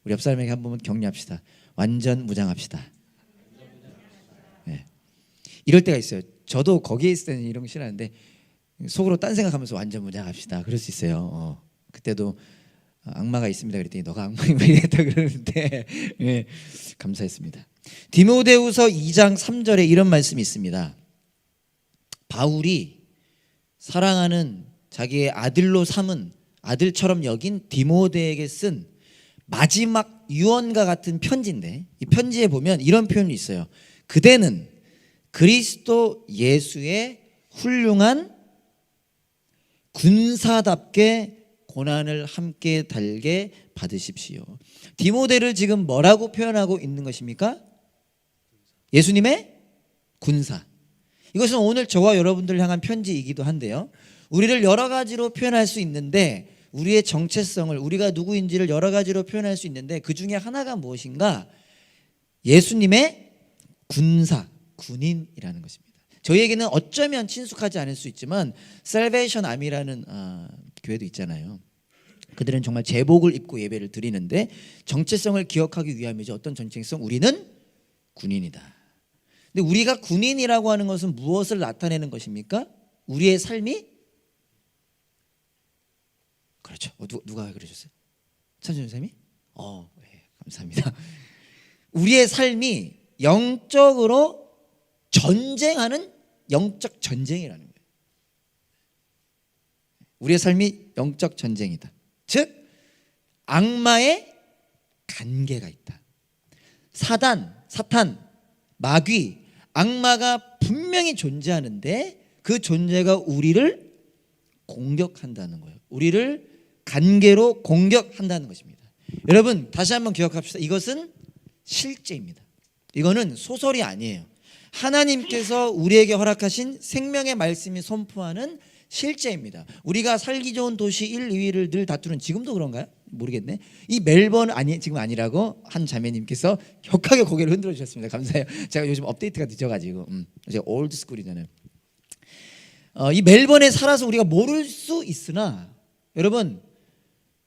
우리 옆 사람에게 한 번만 격려합시다. 완전 무장합시다. 네. 이럴 때가 있어요. 저도 거기에 있을 때는 이런 거 싫어하는데 속으로 딴 생각하면서 완전 무장합시다. 그럴 수 있어요. 그때도 악마가 있습니다. 그랬더니 너가 악마인 왜 이랬다 그러는데 예, 감사했습니다. 디모데후서 2장 3절에 이런 말씀이 있습니다. 바울이 사랑하는 자기의 아들로 삼은 아들처럼 여긴 디모데에게 쓴 마지막 유언과 같은 편지인데 이 편지에 보면 이런 표현이 있어요. 그대는 그리스도 예수의 훌륭한 군사답게 고난을 함께 달게 받으십시오. 디모데를 지금 뭐라고 표현하고 있는 것입니까? 예수님의 군사. 이것은 오늘 저와 여러분들을 향한 편지이기도 한데요. 우리를 여러 가지로 표현할 수 있는데 우리의 정체성을 우리가 누구인지를 여러 가지로 표현할 수 있는데 그 중에 하나가 무엇인가? 예수님의 군사, 군인이라는 것입니다. 저희에게는 어쩌면 친숙하지 않을 수 있지만 셀베이션 아미라는 교회도 있잖아요. 그들은 정말 제복을 입고 예배를 드리는데 정체성을 기억하기 위함이죠. 어떤 정체성? 우리는 군인이다. 근데 우리가 군인이라고 하는 것은 무엇을 나타내는 것입니까? 우리의 삶이 그렇죠. 누가 그러셨어요? 찬준 선생님이? 네, 감사합니다. 우리의 삶이 영적으로 전쟁하는 영적 전쟁이라는 거예요. 우리의 삶이 영적 전쟁이다. 즉 악마의 관계가 있다. 사탄, 마귀, 악마가 분명히 존재하는데 그 존재가 우리를 공격한다는 거예요. 우리를 관계로 공격한다는 것입니다. 여러분 다시 한번 기억합시다. 이것은 실제입니다. 이거는 소설이 아니에요. 하나님께서 우리에게 허락하신 생명의 말씀이 선포하는 실제입니다. 우리가 살기 좋은 도시 1, 2위를 늘 다투는 지금도 그런가요? 모르겠네. 이 멜번 지금 아니라고 한 자매님께서 격하게 고개를 흔들어 주셨습니다. 감사해요. 제가 요즘 업데이트가 늦어가지고 제가 올드 스쿨이잖아요. 이 멜번에 살아서 우리가 모를 수 있으나 여러분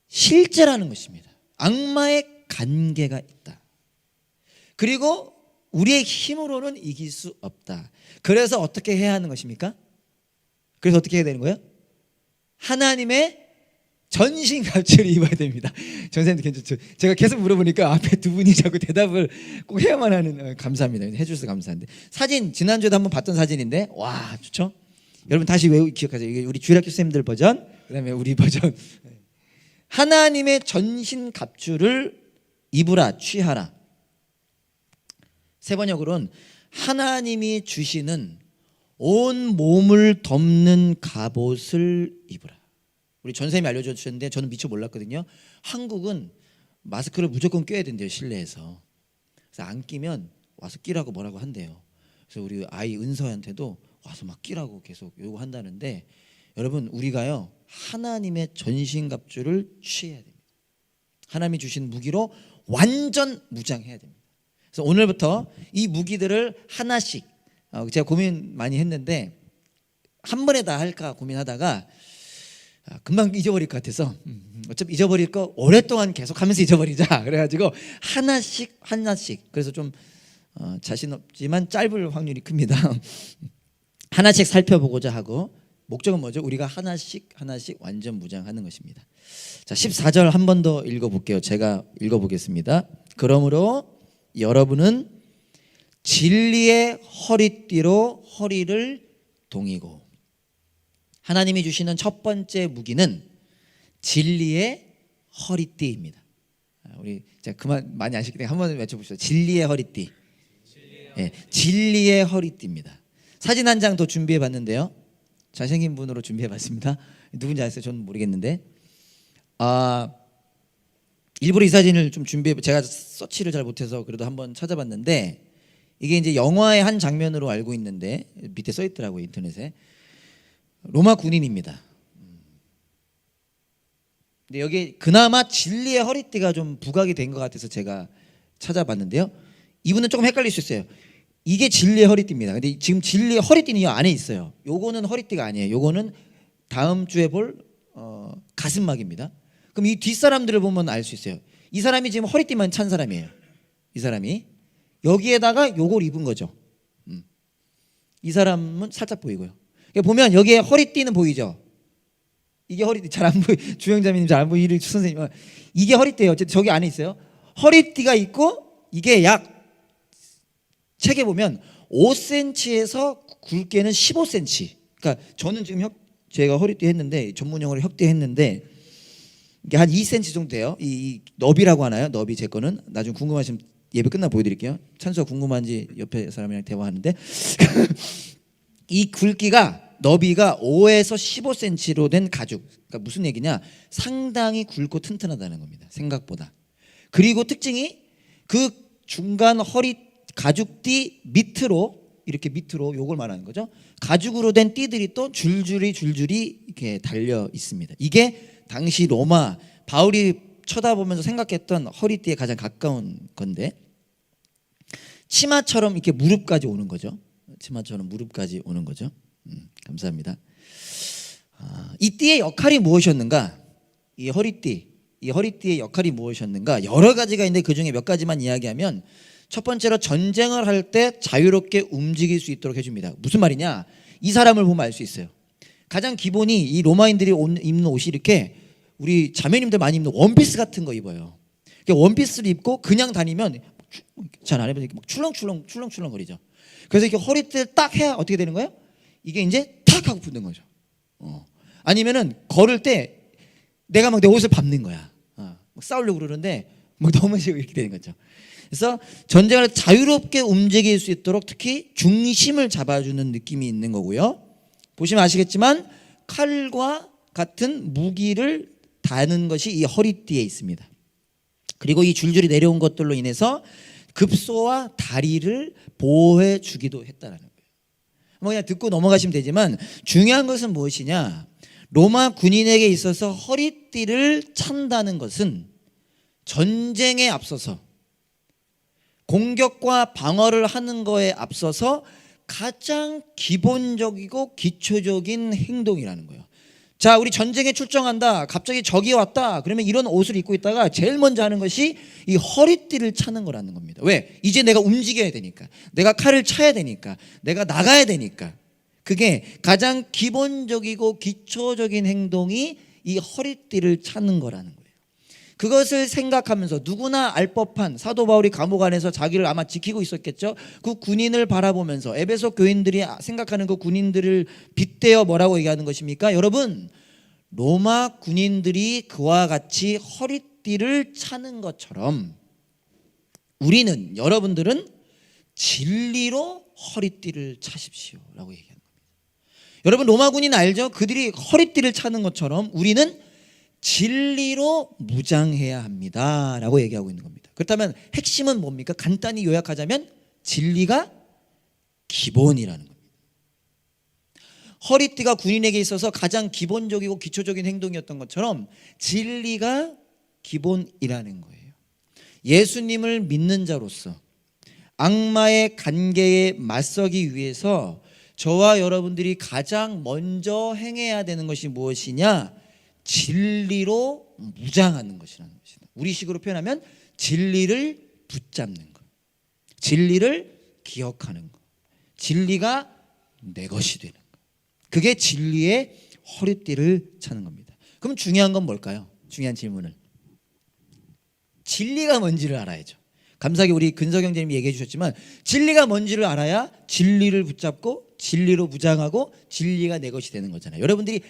실제라는 것입니다. 악마의 관계가 있다. 그리고 우리의 힘으로는 이길 수 없다. 그래서 어떻게 해야 하는 것입니까? 그래서 어떻게 해야 되는 거예요? 하나님의 전신갑주를 입어야 됩니다. 전사님도 괜찮죠? 제가 계속 물어보니까 앞에 두 분이 자꾸 대답을 꼭 해야만 하는 감사합니다. 해주셔서 감사한데 사진 지난주에도 한번 봤던 사진인데 와 좋죠? 여러분 다시 기억하세요. 이게 우리 주일학교 선생님들 버전 그다음에 우리 버전 하나님의 전신갑주를 입으라 취하라. 세 번역으로는 하나님이 주시는 온 몸을 덮는 갑옷을 입으라. 우리 전 선생님이 알려줘 주셨는데 저는 미처 몰랐거든요. 한국은 마스크를 무조건 껴야 된대요. 실내에서. 그래서 안 끼면 와서 끼라고 뭐라고 한대요. 그래서 우리 아이 은서한테도 와서 막 끼라고 계속 요구한다는데 여러분 우리가요 하나님의 전신갑주를 취해야 됩니다. 하나님이 주신 무기로 완전 무장해야 됩니다. 그래서 오늘부터 이 무기들을 하나씩 제가 고민 많이 했는데 한 번에 다 할까 고민하다가 금방 잊어버릴 것 같아서 어차피 잊어버릴 거 오랫동안 계속하면서 잊어버리자 그래가지고 하나씩 그래서 좀 자신 없지만 짧을 확률이 큽니다. 하나씩 살펴보고자 하고 목적은 뭐죠? 우리가 하나씩 완전 무장하는 것입니다. 자 14절 한 번 더 읽어볼게요. 제가 읽어보겠습니다. 그러므로 여러분은 진리의 허리띠로 허리를 동이고 하나님이 주시는 첫 번째 무기는 진리의 허리띠입니다. 우리 제가 그만 많이 아시기 때문에 한번 외쳐보시죠. 진리의 허리띠. 네, 진리의 허리띠입니다. 사진 한 장 더 준비해 봤는데요. 잘생긴 분으로 준비해 봤습니다. 누군지 아세요? 저는 모르겠는데 일부러 이 사진을 좀 제가 서치를 잘 못해서 그래도 한번 찾아봤는데 이게 이제 영화의 한 장면으로 알고 있는데 밑에 써 있더라고요. 인터넷에. 로마 군인입니다. 근데 여기 그나마 진리의 허리띠가 좀 부각이 된 것 같아서 제가 찾아봤는데요. 이분은 조금 헷갈릴 수 있어요. 이게 진리의 허리띠입니다. 근데 지금 진리의 허리띠는 이 안에 있어요. 요거는 허리띠가 아니에요. 요거는 다음 주에 볼 가슴막입니다. 그럼 이 뒷사람들을 보면 알 수 있어요. 이 사람이 지금 허리띠만 찬 사람이에요. 이 사람이 여기에다가 요걸 입은 거죠. 이 사람은 살짝 보이고요. 보면 여기에 허리띠는 보이죠. 이게 허리띠 잘 안 보이. 주영자매님 잘 안 보이를 선생님 이게 허리띠예요. 저기 안에 있어요. 허리띠가 있고 이게 약 책에 보면 5cm에서 굵게는 15cm. 그러니까 저는 지금 제가 허리띠 했는데 전문 용어로 혁띠 했는데 이게 한 2cm 정도 돼요. 이 너비라고 하나요? 너비 제 거는 나중에 궁금하시면 예배 끝나 보여드릴게요. 찬수가 궁금한지 옆에 사람이랑 대화하는데 이 굵기가 너비가 5에서 15cm로 된 가죽. 그러니까 무슨 얘기냐? 상당히 굵고 튼튼하다는 겁니다. 생각보다. 그리고 특징이 그 중간 허리 가죽띠 밑으로 이렇게 밑으로 요걸 말하는 거죠. 가죽으로 된 띠들이 또 줄줄이 이렇게 달려 있습니다. 이게 당시 로마 바울이 쳐다보면서 생각했던 허리띠에 가장 가까운 건데 치마처럼 이렇게 무릎까지 오는 거죠. 치마처럼 무릎까지 오는 거죠. 감사합니다. 이 띠의 역할이 무엇이었는가? 이 허리띠의 역할이 무엇이었는가? 여러 가지가 있는데 그중에 몇 가지만 이야기하면 첫 번째로 전쟁을 할 때 자유롭게 움직일 수 있도록 해줍니다. 무슨 말이냐? 이 사람을 보면 알 수 있어요. 가장 기본이 이 로마인들이 입는 옷이 이렇게 우리 자매님들 많이 입는 원피스 같은 거 입어요. 원피스를 입고 그냥 다니면 잘 안 해보니까 막 출렁출렁 거리죠. 그래서 이렇게 허리띠를 딱 해야 어떻게 되는 거예요? 이게 이제 탁 하고 붙는 거죠. 아니면은 걸을 때 내가 막 내 옷을 밟는 거야. 막 싸우려고 그러는데 막 넘어지고 이렇게 되는 거죠. 그래서 전쟁을 자유롭게 움직일 수 있도록 특히 중심을 잡아주는 느낌이 있는 거고요. 보시면 아시겠지만 칼과 같은 무기를 다는 것이 이 허리띠에 있습니다. 그리고 이 줄줄이 내려온 것들로 인해서 급소와 다리를 보호해 주기도 했다는 거예요. 뭐 그냥 듣고 넘어가시면 되지만 중요한 것은 무엇이냐? 로마 군인에게 있어서 허리띠를 찬다는 것은 전쟁에 앞서서 공격과 방어를 하는 거에 앞서서 가장 기본적이고 기초적인 행동이라는 거예요. 자, 우리 전쟁에 출정한다. 갑자기 적이 왔다. 그러면 이런 옷을 입고 있다가 제일 먼저 하는 것이 이 허리띠를 차는 거라는 겁니다. 왜? 이제 내가 움직여야 되니까. 내가 칼을 차야 되니까. 내가 나가야 되니까. 그게 가장 기본적이고 기초적인 행동이 이 허리띠를 차는 거라는 거예요. 그것을 생각하면서 누구나 알 법한 사도 바울이 감옥 안에서 자기를 아마 지키고 있었겠죠. 그 군인을 바라보면서 에베소 교인들이 생각하는 그 군인들을 빗대어 뭐라고 얘기하는 것입니까? 여러분, 로마 군인들이 그와 같이 허리띠를 차는 것처럼 우리는, 여러분들은 진리로 허리띠를 차십시오 라고 얘기하는 겁니다. 여러분, 로마 군인 알죠? 그들이 허리띠를 차는 것처럼 우리는 진리로 무장해야 합니다 라고 얘기하고 있는 겁니다. 그렇다면 핵심은 뭡니까? 간단히 요약하자면 진리가 기본이라는 겁니다. 허리띠가 군인에게 있어서 가장 기본적이고 기초적인 행동이었던 것처럼 진리가 기본이라는 거예요. 예수님을 믿는 자로서 악마의 관계에 맞서기 위해서 저와 여러분들이 가장 먼저 행해야 되는 것이 무엇이냐? 진리로 무장하는 것이라는 것이다. 우리식으로 표현하면 진리를 붙잡는 것, 진리를 기억하는 것, 진리가 내 것이 되는 것. 그게 진리의 허리띠를 차는 겁니다. 그럼 중요한 건 뭘까요? 중요한 질문은 진리가 뭔지를 알아야죠. 감사하게 우리 근석 형제님이 얘기해 주셨지만 진리가 뭔지를 알아야 진리를 붙잡고 진리로 무장하고 진리가 내 것이 되는 거잖아요. 여러분들이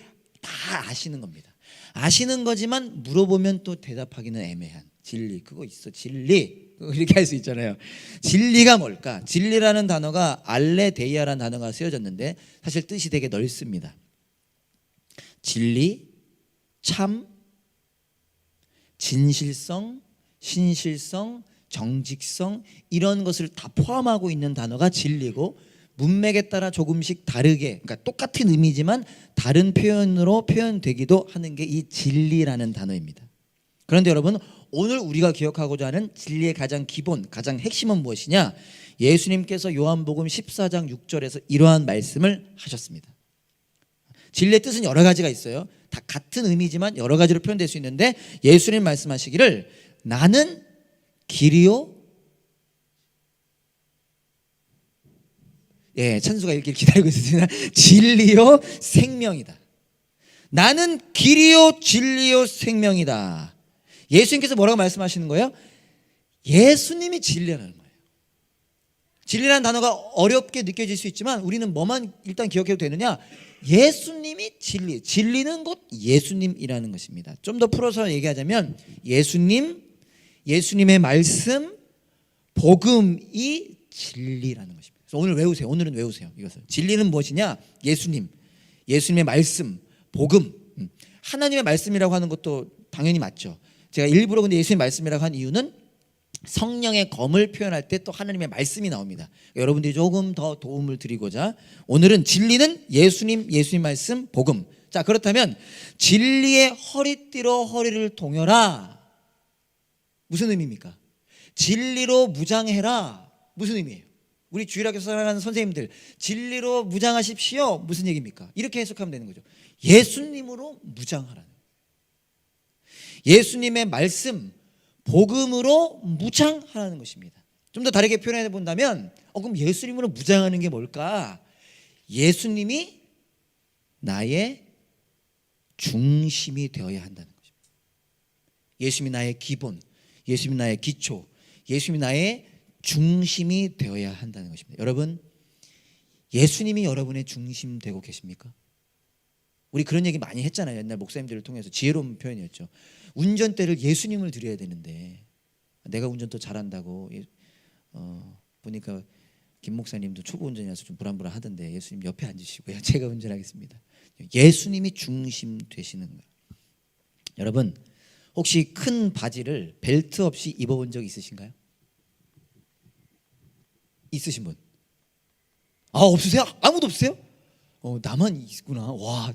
다 아시는 겁니다. 아시는 거지만 물어보면 또 대답하기는 애매한 진리, 그거 있어, 진리, 이렇게 할 수 있잖아요. 진리가 뭘까? 진리라는 단어가 알레데이아라는 단어가 쓰여졌는데 사실 뜻이 되게 넓습니다. 진리, 참, 진실성, 신실성, 정직성, 이런 것을 다 포함하고 있는 단어가 진리고, 문맥에 따라 조금씩 다르게, 그러니까 똑같은 의미지만 다른 표현으로 표현되기도 하는 게 이 진리라는 단어입니다. 그런데 여러분, 오늘 우리가 기억하고자 하는 진리의 가장 기본, 가장 핵심은 무엇이냐? 예수님께서 요한복음 14장 6절에서 이러한 말씀을 하셨습니다. 진리의 뜻은 여러 가지가 있어요. 다 같은 의미지만 여러 가지로 표현될 수 있는데 예수님 말씀하시기를 나는 길이요. 예, 찬수가 이렇게 기다리고 있습니다. 진리요 생명이다. 나는 길이요 진리요 생명이다. 예수님께서 뭐라고 말씀하시는 거예요? 예수님이 진리라는 거예요. 진리라는 단어가 어렵게 느껴질 수 있지만 우리는 뭐만 일단 기억해도 되느냐? 예수님이 진리. 진리는 곧 예수님이라는 것입니다. 좀 더 풀어서 얘기하자면 예수님, 예수님의 말씀, 복음이 진리라는 것입니다. 그래서 오늘 외우세요. 오늘은 외우세요. 이것을. 진리는 무엇이냐? 예수님, 예수님의 말씀, 복음. 하나님의 말씀이라고 하는 것도 당연히 맞죠. 제가 일부러 근데 예수님의 말씀이라고 한 이유는 성령의 검을 표현할 때 또 하나님의 말씀이 나옵니다. 여러분들이 조금 더 도움을 드리고자 오늘은 진리는 예수님, 예수님 말씀, 복음. 자, 그렇다면 진리의 허리띠로 허리를 동여라. 무슨 의미입니까? 진리로 무장해라. 무슨 의미예요? 우리 주일학교 살아가는 선생님들 진리로 무장하십시오. 무슨 얘기입니까? 이렇게 해석하면 되는 거죠. 예수님으로 무장하라는 거예요. 예수님의 말씀, 복음으로 무장하라는 것입니다. 좀 더 다르게 표현해 본다면 그럼 예수님으로 무장하는 게 뭘까? 예수님이 나의 중심이 되어야 한다는 것입니다. 예수님이 나의 기본, 예수님이 나의 기초, 예수님이 나의 중심이 되어야 한다는 것입니다. 여러분, 예수님이 여러분의 중심 되고 계십니까? 우리 그런 얘기 많이 했잖아요. 옛날 목사님들을 통해서 지혜로운 표현이었죠. 운전대를 예수님을 드려야 되는데 내가 운전 더 잘한다고 보니까 김 목사님도 초보 운전이라서 좀 불안불안하던데 예수님 옆에 앉으시고요. 제가 운전하겠습니다. 예수님이 중심 되시는 거예요. 여러분, 혹시 큰 바지를 벨트 없이 입어본 적 있으신가요? 있으신 분? 없으세요? 아무도 없으세요? 나만 있구나. 와,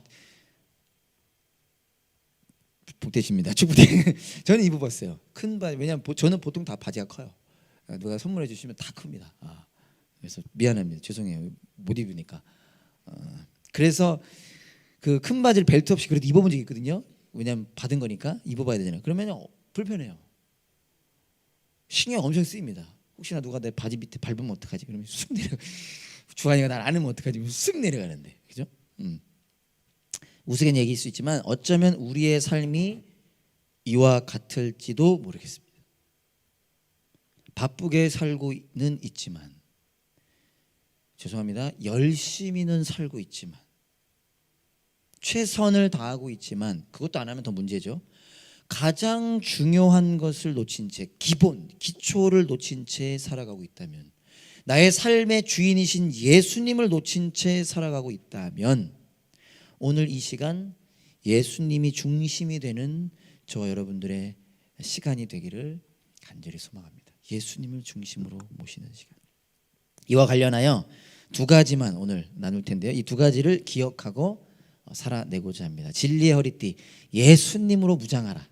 복되십니다. 축복해. 저는 입어봤어요. 큰 바지. 왜냐하면 저는 보통 다 바지가 커요. 누가 선물해 주시면 다 큽니다. 그래서 미안합니다. 죄송해요. 못 입으니까. 그래서 그 큰 바지를 벨트 없이 그래도 입어본 적이 있거든요. 왜냐하면 받은 거니까 입어봐야 되잖아요. 그러면 불편해요. 신경 엄청 쓰입니다. 혹시나 누가 내 바지 밑에 밟으면 어떡하지? 그러면 쑥 내려. 주한이가 날 안 하면 어떡하지? 쓱 내려가는데, 그죠? 우스갯 얘기일 수 있지만 어쩌면 우리의 삶이 이와 같을지도 모르겠습니다. 바쁘게 살고는 있지만, 죄송합니다. 열심히는 살고 있지만, 최선을 다하고 있지만, 그것도 안 하면 더 문제죠. 가장 중요한 것을 놓친 채, 기본, 기초를 놓친 채 살아가고 있다면, 나의 삶의 주인이신 예수님을 놓친 채 살아가고 있다면 오늘 이 시간 예수님이 중심이 되는 저와 여러분들의 시간이 되기를 간절히 소망합니다. 예수님을 중심으로 모시는 시간. 이와 관련하여 두 가지만 오늘 나눌 텐데요. 이 두 가지를 기억하고 살아내고자 합니다. 진리의 허리띠, 예수님으로 무장하라.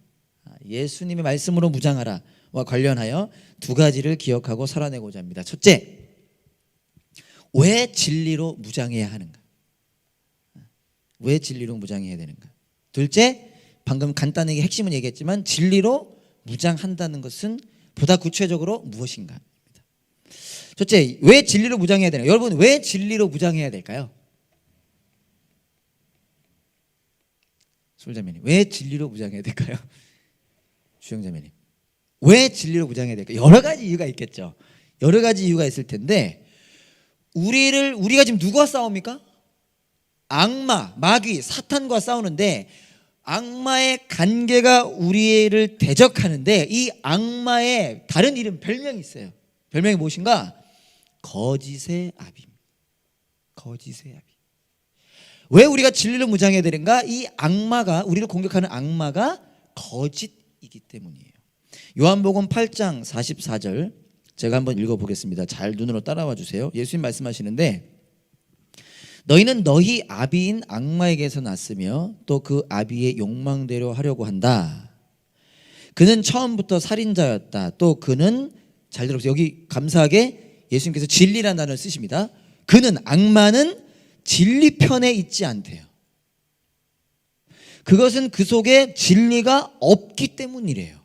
예수님의 말씀으로 무장하라와 관련하여 두 가지를 기억하고 살아내고자 합니다. 첫째, 왜 진리로 무장해야 하는가? 왜 진리로 무장해야 되는가? 둘째, 방금 간단하게 핵심은 얘기했지만 진리로 무장한다는 것은 보다 구체적으로 무엇인가? 첫째, 왜 진리로 무장해야 되나? 여러분, 왜 진리로 무장해야 될까요? 솔자매님, 왜 진리로 무장해야 될까요? 주영자매님, 왜 진리로 무장해야 될까요? 여러 가지 이유가 있겠죠. 여러 가지 이유가 있을 텐데 우리가 지금 누구와 싸웁니까? 악마, 마귀, 사탄과 싸우는데 악마의 간계가 우리를 대적하는데 이 악마의 다른 이름, 별명이 있어요. 별명이 무엇인가? 거짓의 아비입니다. 거짓의 아비. 왜 우리가 진리로 무장해야 되는가? 이 악마가, 우리를 공격하는 악마가 거짓이기 때문이에요. 요한복음 8장 44절 제가 한번 읽어보겠습니다. 잘 눈으로 따라와 주세요. 예수님 말씀하시는데 너희는 너희 아비인 악마에게서 났으며 또 그 아비의 욕망대로 하려고 한다. 그는 처음부터 살인자였다. 또 그는, 잘 들어보세요. 여기 감사하게 예수님께서 진리라는 단어를 쓰십니다. 그는, 악마는 진리 편에 있지 않대요. 그것은 그 속에 진리가 없기 때문이래요.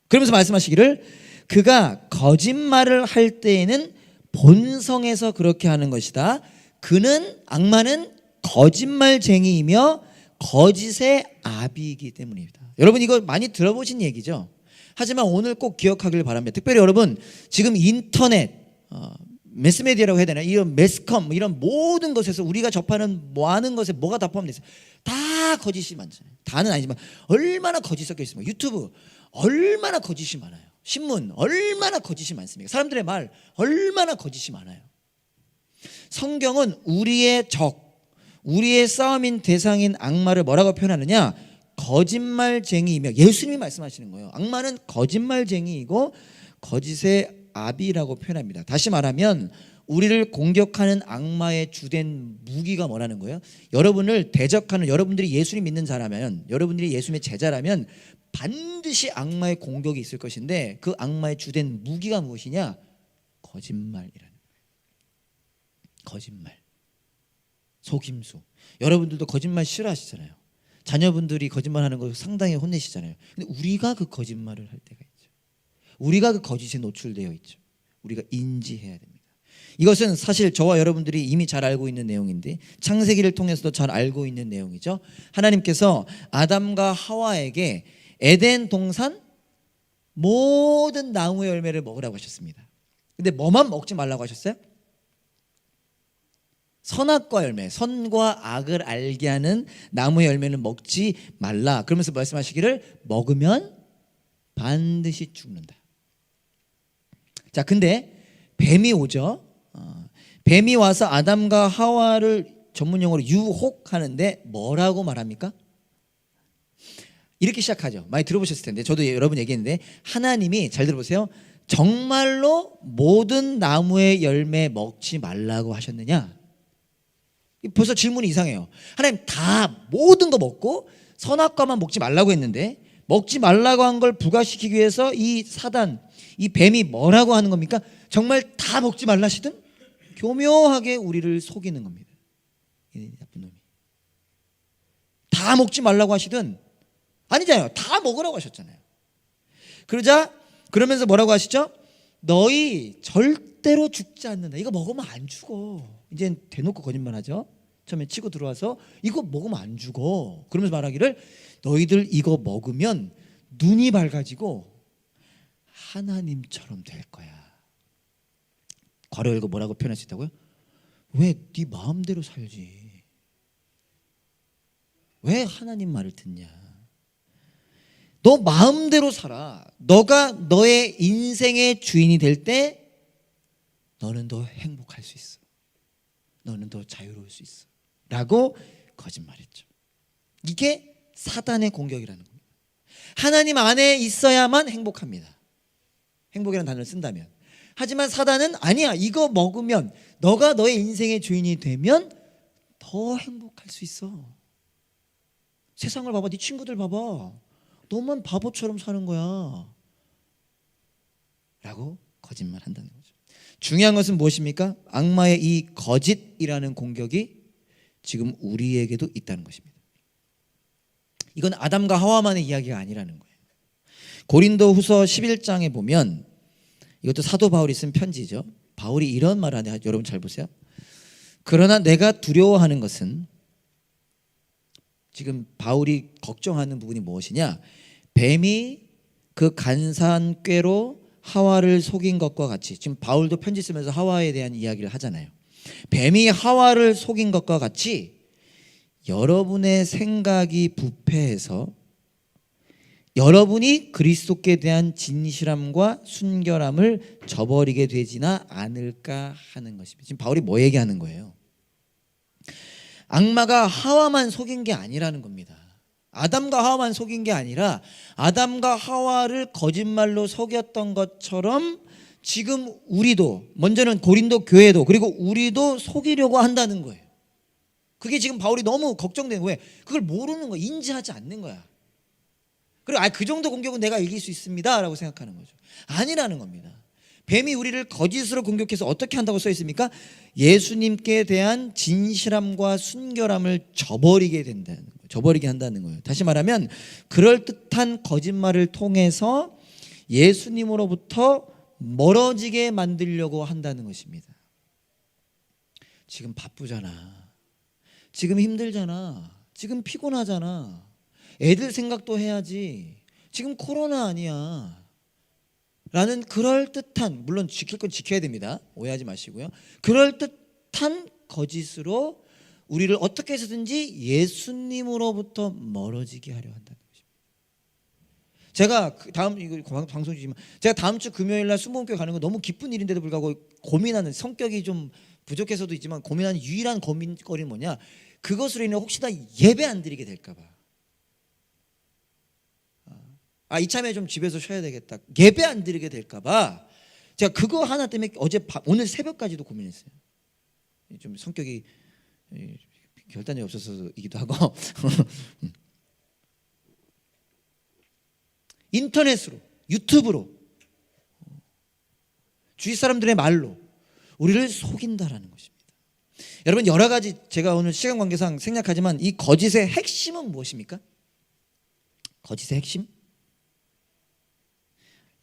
그러면서 말씀하시기를 그가 거짓말을 할 때에는 본성에서 그렇게 하는 것이다. 그는 악마는 거짓말쟁이이며 거짓의 아비이기 때문입니다. 여러분 이거 많이 들어보신 얘기죠. 하지만 오늘 꼭 기억하길 바랍니다. 특별히 여러분 지금 인터넷 매스메디아라고 해야 되나, 이런 매스컴 이런 모든 것에서 우리가 접하는 많은 것에 뭐가 다 포함되어 있어요. 다 거짓이 많잖아요. 다는 아니지만 얼마나 거짓 섞여 있습니까? 유튜브 얼마나 거짓이 많아요. 신문 얼마나 거짓이 많습니까? 사람들의 말 얼마나 거짓이 많아요. 성경은 우리의 적, 우리의 싸움인 대상인 악마를 뭐라고 표현하느냐? 거짓말쟁이이며, 예수님이 말씀하시는 거예요. 악마는 거짓말쟁이이고 거짓의 아비라고 표현합니다. 다시 말하면 우리를 공격하는 악마의 주된 무기가 뭐라는 거예요? 여러분을 대적하는, 여러분들이 예수님 믿는 자라면, 여러분들이 예수님의 제자라면 반드시 악마의 공격이 있을 것인데, 그 악마의 주된 무기가 무엇이냐? 거짓말이라는 거예요. 거짓말, 속임수. 여러분들도 거짓말 싫어하시잖아요. 자녀분들이 거짓말하는 거 상당히 혼내시잖아요. 근데 우리가 그 거짓말을 할 때가 있죠. 우리가 그 거짓에 노출되어 있죠. 우리가 인지해야 됩니다. 이것은 사실 저와 여러분들이 이미 잘 알고 있는 내용인데, 창세기를 통해서도 잘 알고 있는 내용이죠. 하나님께서 아담과 하와에게 에덴 동산 모든 나무의 열매를 먹으라고 하셨습니다. 근데 뭐만 먹지 말라고 하셨어요? 선악과 열매, 선과 악을 알게 하는 나무의 열매는 먹지 말라. 그러면서 말씀하시기를 먹으면 반드시 죽는다. 자, 근데 뱀이 오죠. 뱀이 와서 아담과 하와를 전문용어로 유혹하는데 뭐라고 말합니까? 이렇게 시작하죠. 많이 들어보셨을 텐데, 저도 여러분 얘기했는데, 하나님이, 잘 들어보세요, 정말로 모든 나무의 열매 먹지 말라고 하셨느냐? 벌써 질문이 이상해요. 하나님 다 모든 거 먹고 선악과만 먹지 말라고 했는데, 먹지 말라고 한 걸 부과시키기 위해서 이 사단, 이 뱀이 뭐라고 하는 겁니까? 정말 다 먹지 말라시든 교묘하게 우리를 속이는 겁니다. 이 나쁜 놈이. 다 먹지 말라고 하시든, 아니잖아요. 다 먹으라고 하셨잖아요. 그러면서 뭐라고 하시죠? 너희 절대로 죽지 않는다. 이거 먹으면 안 죽어. 이제 대놓고 거짓말하죠. 처음에 치고 들어와서 이거 먹으면 안 죽어. 그러면서 말하기를 너희들 이거 먹으면 눈이 밝아지고 하나님처럼 될 거야. 괄호 열고 뭐라고 표현할 수 있다고요? 왜 네 마음대로 살지? 왜 하나님 말을 듣냐? 너 마음대로 살아. 너가 너의 인생의 주인이 될 때 너는 더 행복할 수 있어. 너는 더 자유로울 수 있어. 라고 거짓말했죠. 이게 사단의 공격이라는 겁니다. 하나님 안에 있어야만 행복합니다. 행복이라는 단어를 쓴다면. 하지만 사단은 아니야. 이거 먹으면, 너가 너의 인생의 주인이 되면 더 행복할 수 있어. 세상을 봐봐. 네 친구들 봐봐. 너만 바보처럼 사는 거야. 라고 거짓말한다는 거죠. 중요한 것은 무엇입니까? 악마의 이 거짓이라는 공격이 지금 우리에게도 있다는 것입니다. 이건 아담과 하와만의 이야기가 아니라는 거예요. 고린도후서 11장에 보면, 이것도 사도 바울이 쓴 편지죠. 바울이 이런 말을 하네요. 여러분 잘 보세요. 그러나 내가 두려워하는 것은, 지금 바울이 걱정하는 부분이 무엇이냐? 뱀이 그 간사한 꾀로 하와를 속인 것과 같이, 지금 바울도 편지 쓰면서 하와에 대한 이야기를 하잖아요. 뱀이 하와를 속인 것과 같이 여러분의 생각이 부패해서 여러분이 그리스도께 대한 진실함과 순결함을 저버리게 되지나 않을까 하는 것입니다. 지금 바울이 뭐 얘기하는 거예요? 악마가 하와만 속인 게 아니라는 겁니다. 아담과 하와만 속인 게 아니라 아담과 하와를 거짓말로 속였던 것처럼 지금 우리도, 먼저는 고린도 교회도, 그리고 우리도 속이려고 한다는 거예요. 그게 지금 바울이 너무 걱정되는 거예요. 그걸 모르는 거야. 인지하지 않는 거야. 그리고 그 정도 공격은 내가 이길 수 있습니다 라고 생각하는 거죠. 아니라는 겁니다. 뱀이 우리를 거짓으로 공격해서 어떻게 한다고 써 있습니까? 예수님께 대한 진실함과 순결함을 저버리게 된다는 거예요. 저버리게 한다는 거예요. 다시 말하면 그럴듯한 거짓말을 통해서 예수님으로부터 멀어지게 만들려고 한다는 것입니다. 지금 바쁘잖아. 지금 힘들잖아. 지금 피곤하잖아. 애들 생각도 해야지. 지금 코로나 아니야. 라는 그럴듯한, 물론 지킬 건 지켜야 됩니다. 오해하지 마시고요. 그럴듯한 거짓으로 우리를 어떻게 해서든지 예수님으로부터 멀어지게 하려 한다는 것입니다. 제가 다음 이거 방송 주지만 제가 다음 주 금요일 날 순복음교회 가는 거 너무 기쁜 일인데도 불구하고 고민하는, 성격이 좀 부족해서도 있지만 고민하는 유일한 고민거리는 뭐냐? 그것으로 인해 혹시나 예배 안 드리게 될까 봐. 이참에 좀 집에서 쉬어야 되겠다. 예배 안 드리게 될까 봐. 제가 그거 하나 때문에 오늘 새벽까지도 고민했어요. 좀 성격이 결단이 없어서이기도 하고 인터넷으로, 유튜브로, 주위 사람들의 말로 우리를 속인다라는 것입니다. 여러분, 여러 가지 제가 오늘 시간 관계상 생략하지만 이 거짓의 핵심은 무엇입니까? 거짓의 핵심?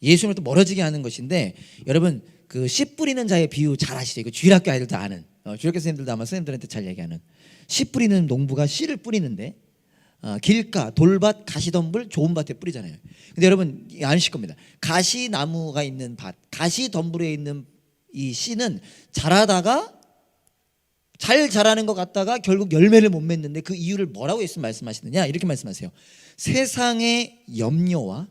예수님으로부터 멀어지게 하는 것인데, 여러분 그 씨 뿌리는 자의 비유 잘 아시죠? 이거 주일학교 아이들도 아는, 주일학교 선생님들도 아마 선생님들한테 잘 얘기하는, 씨 뿌리는 농부가 씨를 뿌리는데 길가, 돌밭, 가시덤불 좋은 밭에 뿌리잖아요. 근데 여러분 아실 겁니다. 가시나무가 있는 밭, 가시덤불에 있는 이 씨는 자라다가 잘 자라는 것 같다가 결국 열매를 못 맺는데 그 이유를 뭐라고 예수님 말씀하시느냐? 이렇게 말씀하세요. 세상의 염려와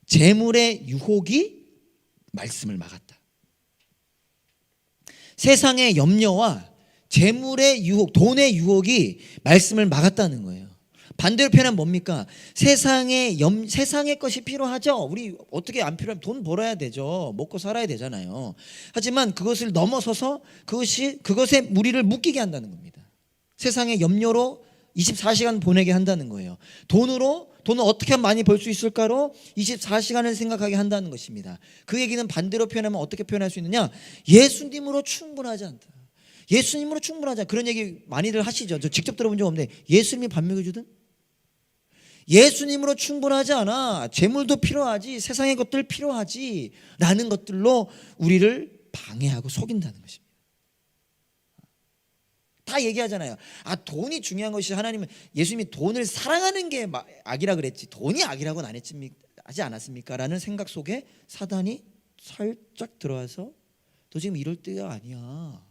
재물의 유혹이 말씀을 막았다. 세상의 염려와 재물의 유혹, 돈의 유혹이 말씀을 막았다는 거예요. 반대로 표현하면 뭡니까? 세상의 것이 필요하죠. 우리 어떻게 안 필요하면 돈 벌어야 되죠. 먹고 살아야 되잖아요. 하지만 그것을 넘어서서 그것에 우리를 묶이게 한다는 겁니다. 세상의 염려로 24시간 보내게 한다는 거예요. 돈은 어떻게 하면 많이 벌 수 있을까로 24시간을 생각하게 한다는 것입니다. 그 얘기는 반대로 표현하면 어떻게 표현할 수 있느냐? 예수님으로 충분하지 않다. 예수님으로 충분하지 않다. 그런 얘기 많이들 하시죠. 저 직접 들어본 적 없는데 예수님이 밥 먹여주든? 예수님으로 충분하지 않아. 재물도 필요하지, 세상의 것들 필요하지 라는 것들로 우리를 방해하고 속인다는 것입니다. 다 얘기하잖아요. 돈이 중요한 것이, 예수님이 돈을 사랑하는 게 악이라 그랬지 돈이 악이라고는 하지 않았습니까? 라는 생각 속에 사단이 살짝 들어와서 너 지금 이럴 때가 아니야.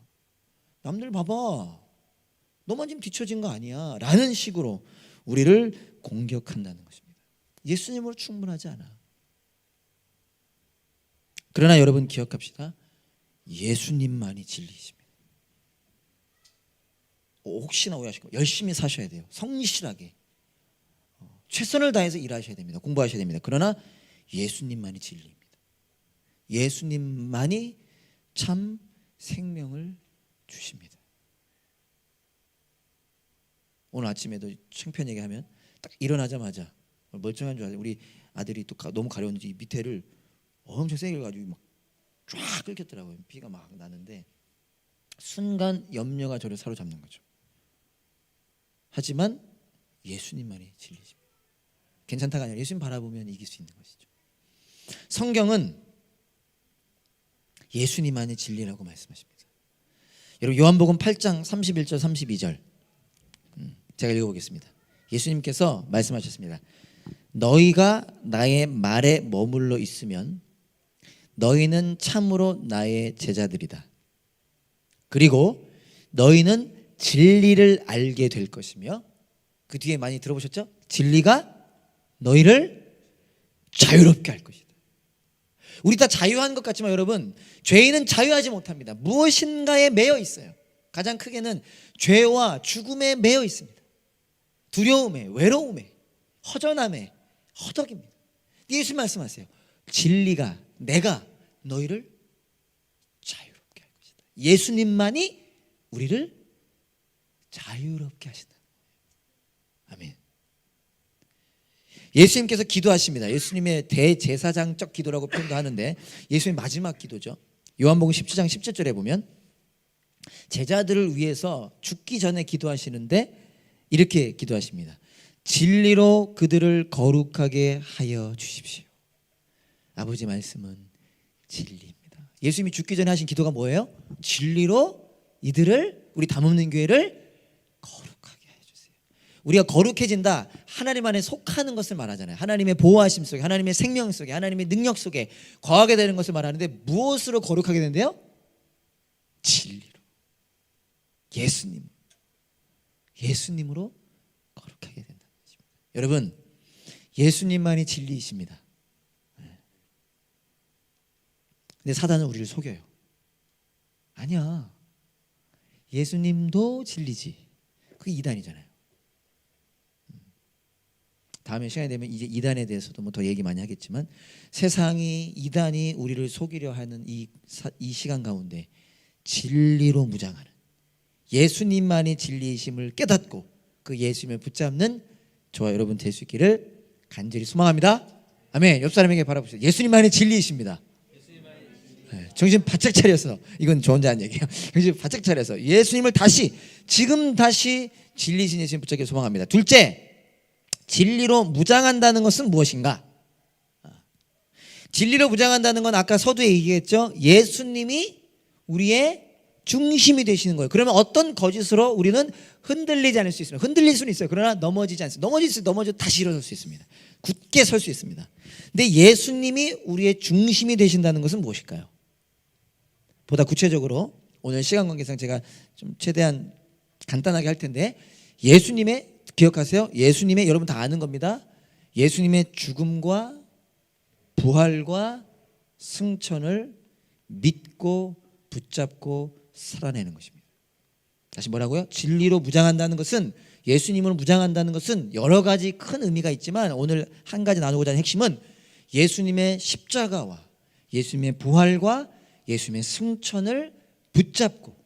남들 봐봐. 너만 지금 뒤처진 거 아니야. 라는 식으로 우리를 공격한다는 것입니다. 예수님으로 충분하지 않아. 그러나 여러분 기억합시다. 예수님만이 진리이십니다. 혹시나 오해하시고 열심히 사셔야 돼요. 성실하게 최선을 다해서 일하셔야 됩니다. 공부하셔야 됩니다. 그러나 예수님만이 진리입니다. 예수님만이 참 생명을 주십니다. 오늘 아침에도 창피한 얘기하면 딱 일어나자마자 멀쩡한 줄 알아요. 우리 아들이 또 너무 가려웠는지 밑에를 엄청 세게 가지고 막 쫙 끓겠더라고요. 피가 막 나는데 순간 염려가 저를 사로잡는 거죠. 하지만 예수님만이 진리십니다. 괜찮다가 아니라 예수님 바라보면 이길 수 있는 것이죠. 성경은 예수님만이 진리라고 말씀하십니다. 여러분 요한복음 8장 31절 32절 제가 읽어보겠습니다. 예수님께서 말씀하셨습니다. 너희가 나의 말에 머물러 있으면 너희는 참으로 나의 제자들이다. 그리고 너희는 진리를 알게 될 것이며, 그 뒤에 많이 들어보셨죠? 진리가 너희를 자유롭게 할 것이다. 우리 다 자유한 것 같지만 여러분, 죄인은 자유하지 못합니다. 무엇인가에 매여 있어요. 가장 크게는 죄와 죽음에 매여 있습니다. 두려움에, 외로움에, 허전함에, 허덕입니다. 예수 말씀하세요. 진리가, 내가 너희를 자유롭게 할 것이다. 예수님만이 우리를 자유롭게 하신다. 아멘. 예수님께서 기도하십니다. 예수님의 대제사장적 기도라고 표현도 하는데 예수님의 마지막 기도죠. 요한복음 17장 17절에 보면 제자들을 위해서 죽기 전에 기도하시는데 이렇게 기도하십니다. 진리로 그들을 거룩하게 하여 주십시오. 아버지 말씀은 진리입니다. 예수님이 죽기 전에 하신 기도가 뭐예요? 진리로 이들을, 우리 담없는 교회를 거룩하게 해주세요. 우리가 거룩해진다, 하나님 안에 속하는 것을 말하잖아요. 하나님의 보호하심 속에, 하나님의 생명 속에, 하나님의 능력 속에 거하게 되는 것을 말하는데, 무엇으로 거룩하게 된대요? 진리로, 예수님으로 거룩하게 된다는 것입니다. 여러분, 예수님만이 진리이십니다. 근데 사단은 우리를 속여요. 아니야, 예수님도 진리지. 그게 이단이잖아요. 다음에 시간이 되면 이제 이단에 대해서도 뭐 더 얘기 많이 하겠지만, 세상이, 이단이 우리를 속이려 하는 이 시간 가운데 진리로 무장하는, 예수님만이 진리이심을 깨닫고 그 예수님을 붙잡는 저와 여러분 될 수 있기를 간절히 소망합니다. 아멘. 옆 사람에게 바라보세요. 예수님만이 진리이십니다. 네, 정신 바짝 차려서, 이건 저 혼자 한 얘기예요. 정신 바짝 차려서 예수님을 지금 다시 진리신 예수님 붙잡기 소망합니다. 둘째, 진리로 무장한다는 것은 무엇인가? 진리로 무장한다는 건 아까 서두에 얘기했죠. 예수님이 우리의 중심이 되시는 거예요. 그러면 어떤 거짓으로 우리는 흔들리지 않을 수 있습니다. 흔들릴 수는 있어요. 그러나 넘어지지 않습니다. 넘어져 다시 일어설 수 있습니다. 굳게 설 수 있습니다. 근데 예수님이 우리의 중심이 되신다는 것은 무엇일까요? 보다 구체적으로 오늘 시간 관계상 제가 좀 최대한 간단하게 할 텐데, 예수님의, 기억하세요, 예수님의, 여러분 다 아는 겁니다. 예수님의 죽음과 부활과 승천을 믿고 붙잡고 살아내는 것입니다. 다시 뭐라고요? 진리로 무장한다는 것은, 예수님으로 무장한다는 것은 여러 가지 큰 의미가 있지만, 오늘 한 가지 나누고자 하는 핵심은 예수님의 십자가와 예수님의 부활과 예수님의 승천을 붙잡고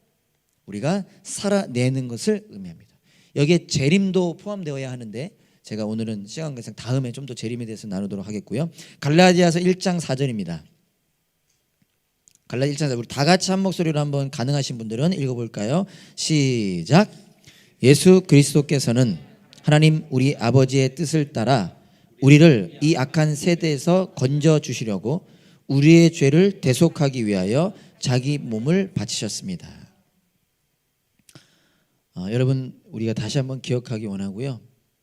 우리가 살아내는 것을 의미합니다. 여기에 재림도 포함되어야 하는데, 제가 오늘은 시간 관계상 다음에 좀 더 재림에 대해서 나누도록 하겠고요. 갈라디아서 1장 4절입니다. 갈라디아 1장 4절, 우리 다 같이 한 목소리로 한번 가능하신 분들은 읽어볼까요? 시작. 예수 그리스도께서는 하나님 우리 아버지의 뜻을 따라 우리를 이 악한 세대에서 건져주시려고 우리의 죄를 대속하기 위하여 자기 몸을 바치셨습니다. 여러분, 우리가 다시 한번 기억하기 원하고요.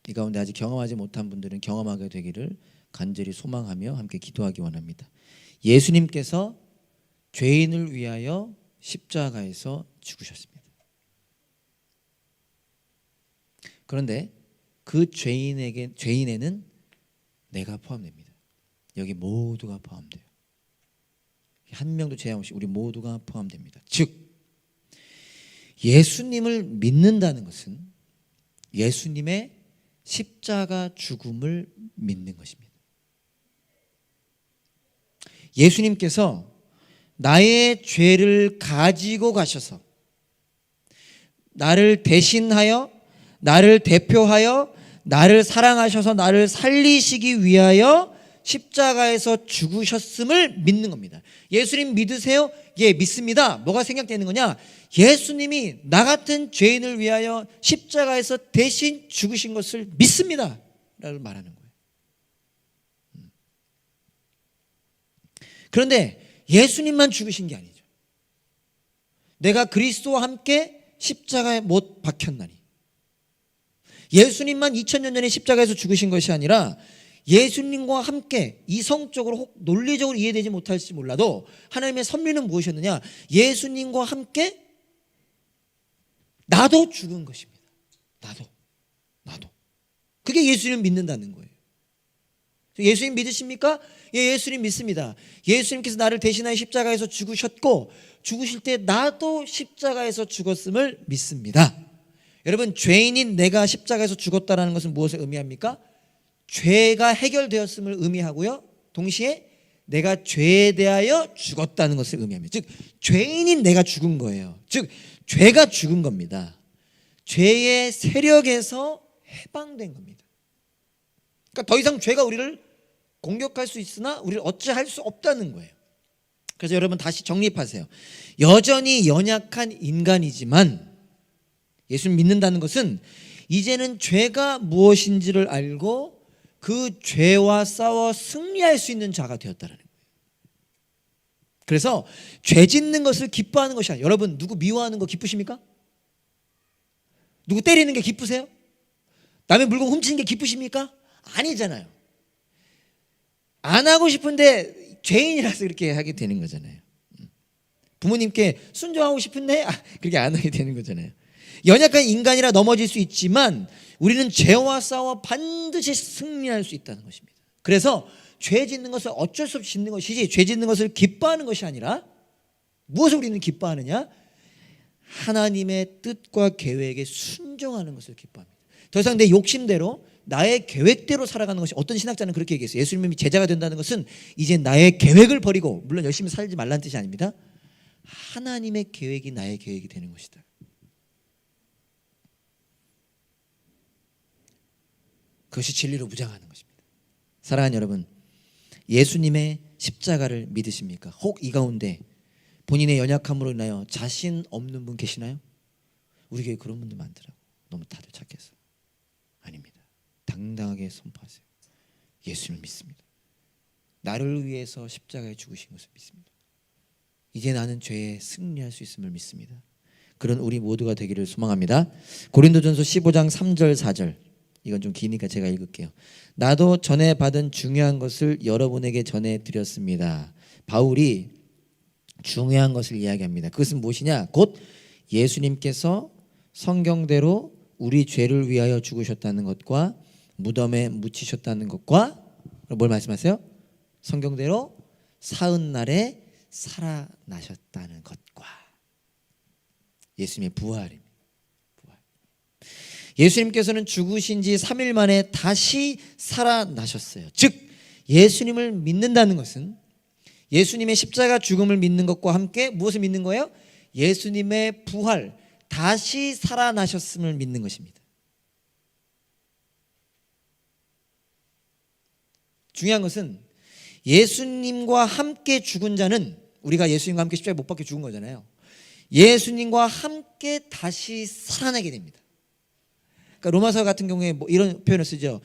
이 가운데 아직 경험하지 못한 분들은 경험하게 되기를 간절히 소망하며 함께 기도하기 원합니다. 예수님께서 죄인을 위하여 십자가에서 죽으셨습니다. 그런데 그 죄인에는 내가 포함됩니다. 여기 모두가 포함돼요. 한 명도 제한 없이 우리 모두가 포함됩니다. 즉, 예수님을 믿는다는 것은 예수님의 십자가 죽음을 믿는 것입니다. 예수님께서 나의 죄를 가지고 가셔서 나를 대신하여, 나를 대표하여, 나를 사랑하셔서 나를 살리시기 위하여 십자가에서 죽으셨음을 믿는 겁니다. 예수님 믿으세요? 예, 믿습니다. 뭐가 생각되는 거냐? 예수님이 나 같은 죄인을 위하여 십자가에서 대신 죽으신 것을 믿습니다 라고 말하는 거예요. 그런데 예수님만 죽으신 게 아니죠. 내가 그리스도와 함께 십자가에 못 박혔나니, 예수님만 2000년 전에 십자가에서 죽으신 것이 아니라 예수님과 함께, 이성적으로 혹 논리적으로 이해되지 못할지 몰라도 하나님의 섭리는 무엇이었느냐? 예수님과 함께 나도 죽은 것입니다. 나도. 그게 예수님을 믿는다는 거예요. 예수님 믿으십니까? 예, 예수님 믿습니다. 예수님께서 나를 대신하여 십자가에서 죽으셨고, 죽으실 때 나도 십자가에서 죽었음을 믿습니다. 여러분, 죄인인 내가 십자가에서 죽었다는 것은 무엇을 의미합니까? 죄가 해결되었음을 의미하고요, 동시에 내가 죄에 대하여 죽었다는 것을 의미합니다. 즉, 죄인인 내가 죽은 거예요. 즉, 죄가 죽은 겁니다. 죄의 세력에서 해방된 겁니다. 그러니까 더 이상 죄가 우리를 공격할 수 있으나 우리를 어찌할 수 없다는 거예요. 그래서 여러분 다시 정립하세요. 여전히 연약한 인간이지만 예수를 믿는다는 것은 이제는 죄가 무엇인지를 알고 그 죄와 싸워 승리할 수 있는 자가 되었다는 거예요. 그래서 죄 짓는 것을 기뻐하는 것이 아니에요. 여러분 누구 미워하는 거 기쁘십니까? 누구 때리는 게 기쁘세요? 남의 물건 훔치는 게 기쁘십니까? 아니잖아요. 안 하고 싶은데 죄인이라서 그렇게 하게 되는 거잖아요. 부모님께 순종하고 싶은데 그렇게 안 하게 되는 거잖아요. 연약한 인간이라 넘어질 수 있지만 우리는 죄와 싸워 반드시 승리할 수 있다는 것입니다. 그래서 죄 짓는 것을 어쩔 수 없이 짓는 것이지 죄 짓는 것을 기뻐하는 것이 아니라 무엇을 우리는 기뻐하느냐? 하나님의 뜻과 계획에 순종하는 것을 기뻐합니다. 더 이상 내 욕심대로 나의 계획대로 살아가는 것이, 어떤 신학자는 그렇게 얘기했어요. 예수님이 제자가 된다는 것은 이제 나의 계획을 버리고, 물론 열심히 살지 말라는 뜻이 아닙니다. 하나님의 계획이 나의 계획이 되는 것이다. 그것이 진리로 무장하는 것입니다. 사랑하는 여러분, 예수님의 십자가를 믿으십니까? 혹 이 가운데 본인의 연약함으로 인하여 자신 없는 분 계시나요? 우리 교회 그런 분들 많더라고요. 너무 다들 착해서. 아닙니다. 당당하게 선포하세요. 예수님을 믿습니다. 나를 위해서 십자가에 죽으신 것을 믿습니다. 이제 나는 죄에 승리할 수 있음을 믿습니다. 그런 우리 모두가 되기를 소망합니다. 고린도전서 15장 3절 4절, 이건 좀 기니까 제가 읽을게요. 나도 전에 받은 중요한 것을 여러분에게 전해드렸습니다. 바울이 중요한 것을 이야기합니다. 그것은 무엇이냐? 곧 예수님께서 성경대로 우리 죄를 위하여 죽으셨다는 것과 무덤에 묻히셨다는 것과, 뭘 말씀하세요? 성경대로 사흘날에 살아나셨다는 것과 예수님의 부활입니다. 부활. 예수님께서는 죽으신 지 3일 만에 다시 살아나셨어요. 즉 예수님을 믿는다는 것은 예수님의 십자가 죽음을 믿는 것과 함께 무엇을 믿는 거예요? 예수님의 부활, 다시 살아나셨음을 믿는 것입니다. 중요한 것은 예수님과 함께 죽은 자는, 우리가 예수님과 함께 십자가에 못 박혀 죽은 거잖아요. 예수님과 함께 다시 살아나게 됩니다. 그러니까 로마서 같은 경우에 뭐 이런 표현을 쓰죠.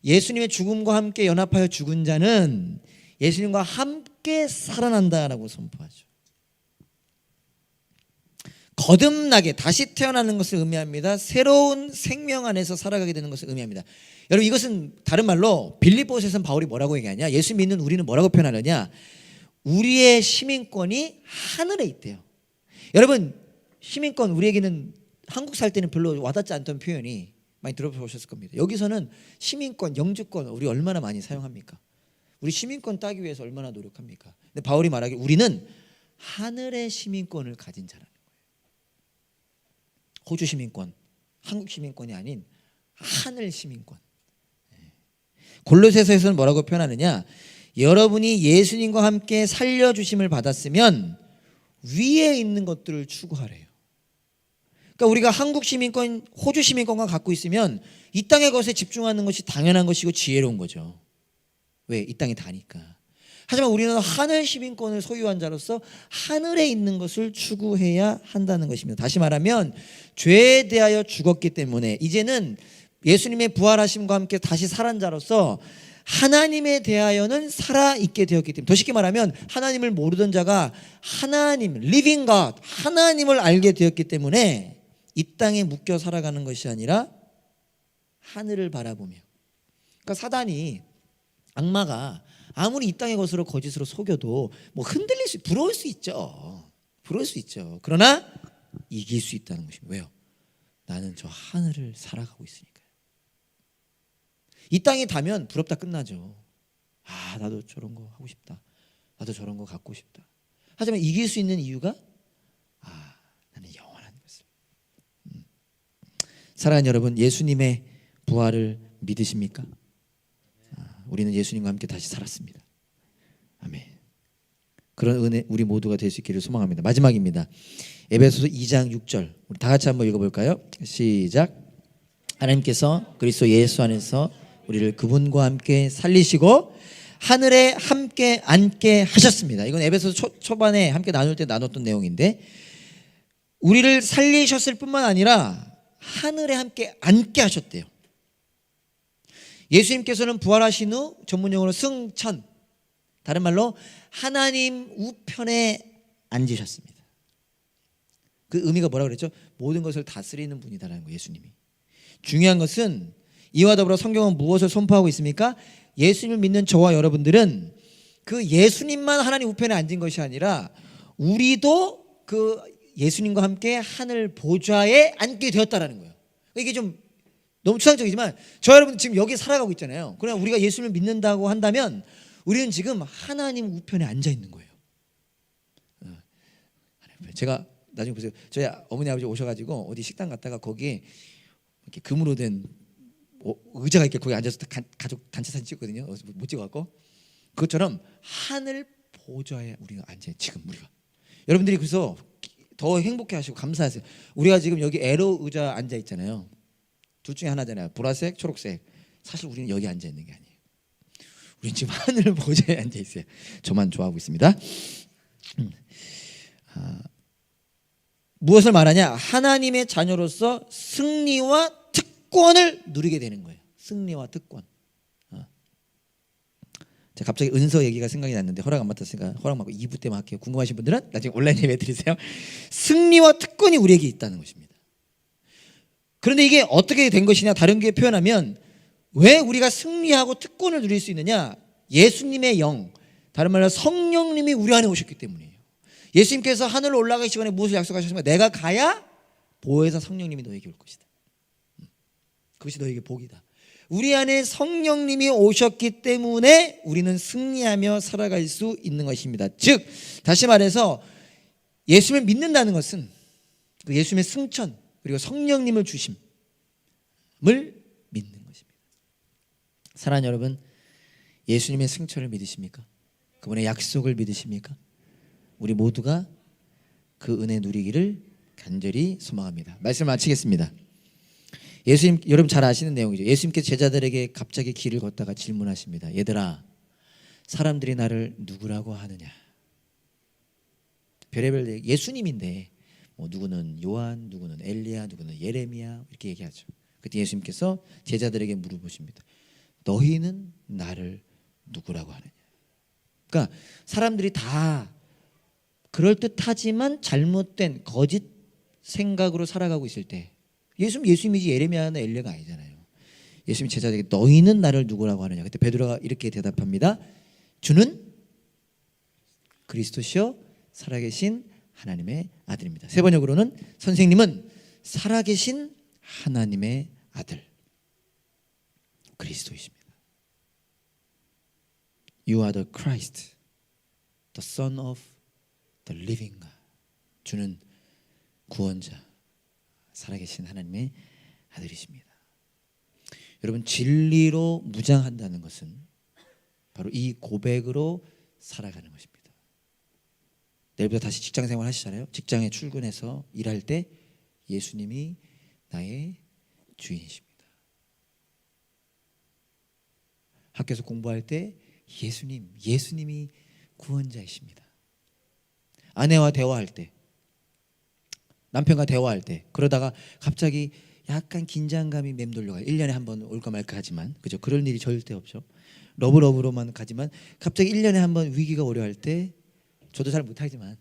예수님의 죽음과 함께 연합하여 죽은 자는 예수님과 함께 살아난다라고 선포하죠. 거듭나게 다시 태어나는 것을 의미합니다. 새로운 생명 안에서 살아가게 되는 것을 의미합니다. 여러분, 이것은 다른 말로 빌립보서에서는 바울이 뭐라고 얘기하냐? 예수 믿는 우리는 뭐라고 표현하느냐? 우리의 시민권이 하늘에 있대요. 여러분, 시민권, 우리에게는 한국 살 때는 별로 와닿지 않던 표현이 많이 들어보셨을 겁니다. 여기서는 시민권, 영주권 우리 얼마나 많이 사용합니까? 우리 시민권 따기 위해서 얼마나 노력합니까? 근데 바울이 말하길 우리는 하늘의 시민권을 가진 자라는 거예요. 호주 시민권, 한국 시민권이 아닌 하늘 시민권. 골로새서에서는 뭐라고 표현하느냐? 여러분이 예수님과 함께 살려주심을 받았으면 위에 있는 것들을 추구하래요. 그러니까 우리가 한국 시민권, 호주 시민권만 갖고 있으면 이 땅의 것에 집중하는 것이 당연한 것이고 지혜로운 거죠. 왜? 이 땅이 다니까. 하지만 우리는 하늘 시민권을 소유한 자로서 하늘에 있는 것을 추구해야 한다는 것입니다. 다시 말하면 죄에 대하여 죽었기 때문에 이제는 예수님의 부활하심과 함께 다시 살아난 자로서 하나님에 대하여는 살아있게 되었기 때문에, 더 쉽게 말하면 하나님을 모르던 자가 하나님, living God, 하나님을 알게 되었기 때문에 이 땅에 묶여 살아가는 것이 아니라 하늘을 바라보며, 그러니까 사단이, 악마가 아무리 이 땅의 것으로 거짓으로 속여도 뭐 흔들릴 수, 부러울 수 있죠. 부러울 수 있죠. 그러나 이길 수 있다는 것입니다. 왜요? 나는 저 하늘을 살아가고 있으니까요. 이 땅에 닿으면 부럽다 끝나죠. 아, 나도 저런 거 하고 싶다. 나도 저런 거 갖고 싶다. 하지만 이길 수 있는 이유가, 아, 나는 영원한 것을. 사랑하는 여러분, 예수님의 부활을 믿으십니까? 우리는 예수님과 함께 다시 살았습니다. 아멘. 그런 은혜 우리 모두가 될 수 있기를 소망합니다. 마지막입니다. 에베소서 2장 6절 우리 다 같이 한번 읽어볼까요? 시작. 하나님께서 그리스도 예수 안에서 우리를 그분과 함께 살리시고 하늘에 함께 앉게 하셨습니다. 이건 에베소서 초반에 함께 나눌 때 나눴던 내용인데, 우리를 살리셨을 뿐만 아니라 하늘에 함께 앉게 하셨대요. 예수님께서는 부활하신 후 전문용어로 승천, 다른 말로 하나님 우편에 앉으셨습니다. 그 의미가 뭐라고 그랬죠? 모든 것을 다스리는 분이다라는 거예요. 예수님이. 중요한 것은 이와 더불어 성경은 무엇을 선포하고 있습니까? 예수님을 믿는 저와 여러분들은 그 예수님만 하나님 우편에 앉은 것이 아니라 우리도 그 예수님과 함께 하늘 보좌에 앉게 되었다라는 거예요. 이게 좀 너무 추상적이지만 저 여러분 지금 여기 살아가고 있잖아요. 그러나 우리가 예수님을 믿는다고 한다면 우리는 지금 하나님 우편에 앉아 있는 거예요. 제가 나중에 보세요. 저희 어머니 아버지 오셔가지고 어디 식당 갔다가 거기에 이렇게 금으로 된 의자가 이렇게 거기 앉아서 가족 단체 사진 찍거든요. 못 찍어갖고 그것처럼 하늘 보좌에 우리가 앉아요. 지금 우리가 여러분들이 그래서 더 행복해하시고 감사하세요. 우리가 지금 여기 에로 의자 앉아 있잖아요. 둘 중에 하나잖아요. 보라색, 초록색. 사실 우리는 여기 앉아 있는 게 아니에요. 우리는 지금 하늘 보좌에 앉아 있어요. 저만 좋아하고 있습니다. 무엇을 말하냐? 하나님의 자녀로서 승리와 특권을 누리게 되는 거예요. 승리와 특권. 제가 갑자기 은서 얘기가 생각이 났는데 허락 안 받았으니까 허락 받고 2부 때만 할게요. 궁금하신 분들은 나중에 온라인 예배 드리세요. 승리와 특권이 우리에게 있다는 것입니다. 그런데 이게 어떻게 된 것이냐? 다른 게 표현하면 왜 우리가 승리하고 특권을 누릴 수 있느냐? 예수님의 영, 다른 말로 성령님이 우리 안에 오셨기 때문이에요. 예수님께서 하늘로 올라가기 전에 무엇을 약속하셨습니까? 내가 가야 보혜사 성령님이 너에게 올 것이다. 그것이 너에게 복이다. 우리 안에 성령님이 오셨기 때문에 우리는 승리하며 살아갈 수 있는 것입니다. 즉 다시 말해서 예수님을 믿는다는 것은 그 예수님의 승천 그리고 성령님을 주심을 믿는 것입니다. 사랑하는 여러분, 예수님의 승천을 믿으십니까? 그분의 약속을 믿으십니까? 우리 모두가 그 은혜 누리기를 간절히 소망합니다. 말씀 마치겠습니다. 예수님, 여러분 잘 아시는 내용이죠. 예수님께서 제자들에게 갑자기 길을 걷다가 질문하십니다. 얘들아, 사람들이 나를 누구라고 하느냐? 별의별 예수님인데 뭐 누구는 요한, 누구는 엘리야, 누구는 예레미야 이렇게 얘기하죠. 그때 예수님께서 제자들에게 물어보십니다. 너희는 나를 누구라고 하느냐? 그러니까 사람들이 다 그럴듯하지만 잘못된 거짓 생각으로 살아가고 있을 때 예수님이지 예레미야나 엘리야가 아니잖아요. 예수님 제자들에게 너희는 나를 누구라고 하느냐? 그때 베드로가 이렇게 대답합니다. 주는 그리스도시요 살아계신 하나님의 아들입니다. 세 번역으로는 선생님은 살아계신 하나님의 아들 그리스도이십니다. You are the Christ, the Son of the Living God. 주는 구원자, 살아계신 하나님의 아들이십니다. 여러분, 진리로 무장한다는 것은 바로 이 고백으로 살아가는 것입니다. 내일부터 다시 직장생활 하시잖아요. 직장에 출근해서 일할 때 예수님이 나의 주인이십니다. 학교에서 공부할 때 예수님이 구원자이십니다. 아내와 대화할 때, 남편과 대화할 때, 그러다가 갑자기 약간 긴장감이 맴돌려가요. 1년에 한 번 올까 말까 하지만, 그죠? 그럴 일이 절대 없죠. 러브로만 가지만 갑자기 1년에 한 번 위기가 오려할 때, 저도 잘 못하지만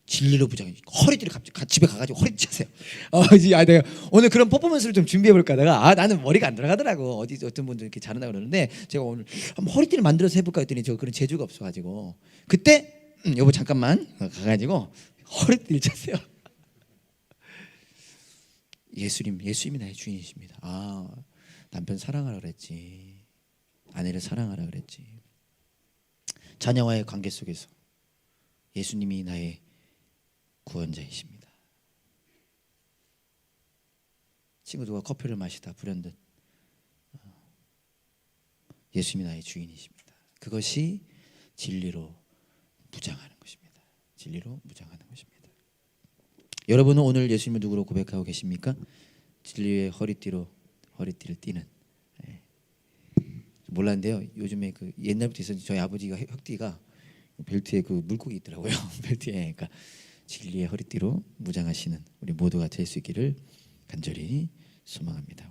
진리로 부장해. 허리띠를 갑자기 집에 가가지고 허리띠 차세요. 내가 오늘 그런 퍼포먼스를 좀 준비해볼까 하다가 나는 머리가 안 들어가더라고. 어떤 분들 이렇게 잘한다 그러는데 제가 오늘 한번 허리띠를 만들어서 해볼까 했더니 저 그런 재주가 없어가지고 그때 여보 잠깐만 가가지고 허리띠를 찼어요. 예수님이 나의 주인이십니다. 남편 사랑하라 그랬지. 아내를 사랑하라 그랬지. 자녀와의 관계 속에서 예수님이 나의 구원자이십니다. 친구들과 커피를 마시다 불현듯 예수님이 나의 주인이십니다. 그것이 진리로 무장하는 것입니다. 진리로 무장하는 것입니다. 여러분은 오늘 예수님을 누구로 고백하고 계십니까? 진리의 허리띠를 띠는. 몰랐는데요. 요즘에 그 옛날부터 있었는데 저희 아버지가 혁띠가 벨트에 그 물고기 있더라고요. 벨트에. 그러니까 진리의 허리띠로 무장하시는 우리 모두가 될 수 있기를 간절히 소망합니다.